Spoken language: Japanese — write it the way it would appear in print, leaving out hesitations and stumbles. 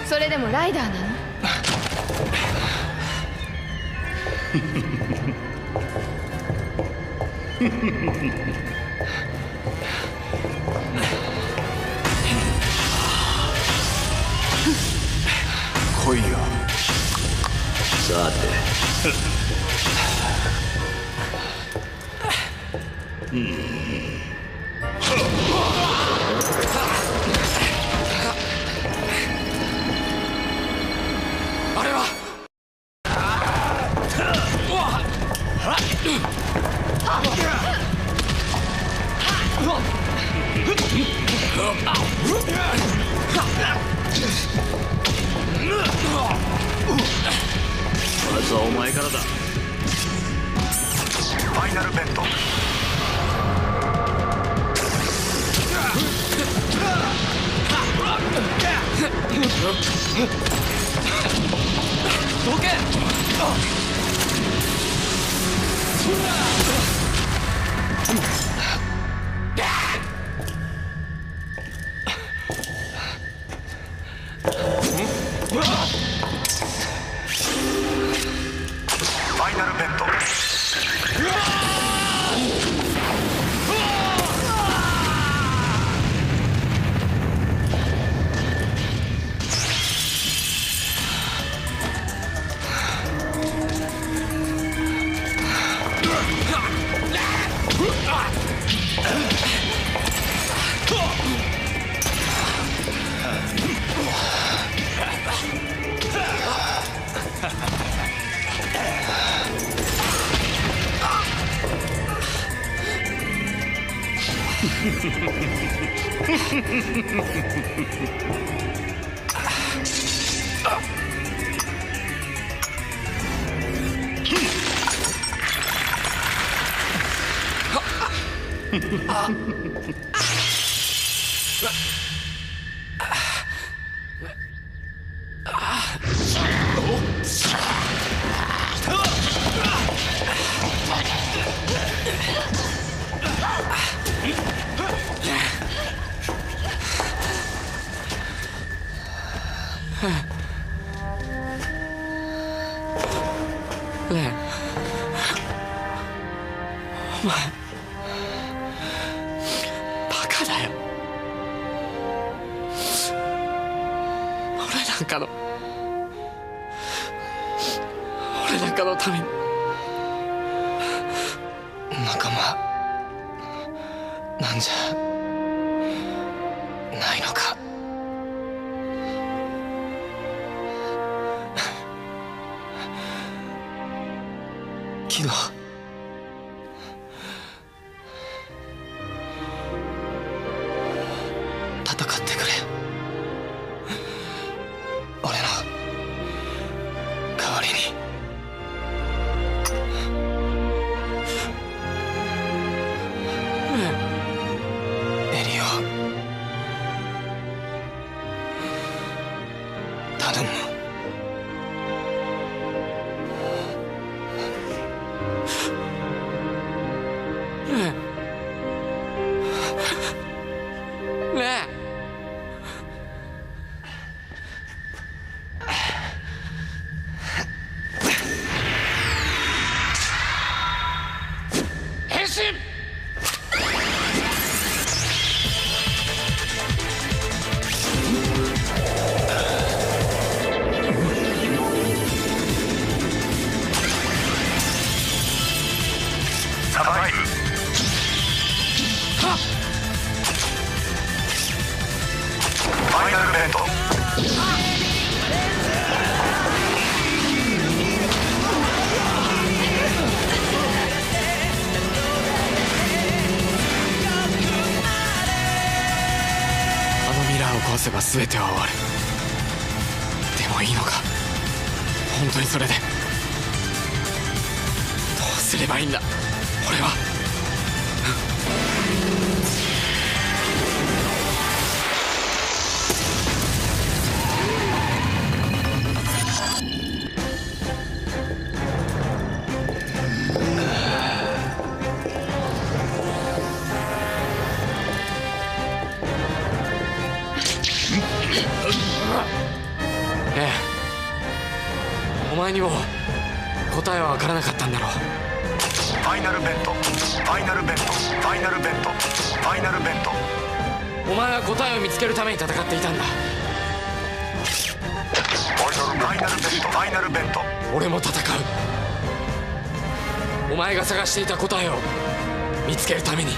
それでもライダーなの？来いよ。さてあれはまずはお前からだ。ファイナルベント。どけ。ファイナルベント。レン、お前バカだよ。俺なんかのために。仲間なんじゃないのか。けど戦ってくれ。俺の代わりに。エリオ頼む。サバイブ。ファイナルベント。あのミラーを壊せば全ては終わる。でもいいのか、本当にそれで。どうすればいいんだ俺は。ええ、お前にも答えは分からなかったんだろう。ファイナルベント、ファイナルベント、ファイナルベント、ファイナルベント。お前は答えを見つけるために戦っていたんだ。ファイナルベント、ファイナルベント。俺も戦う。お前が探していた答えを見つけるために。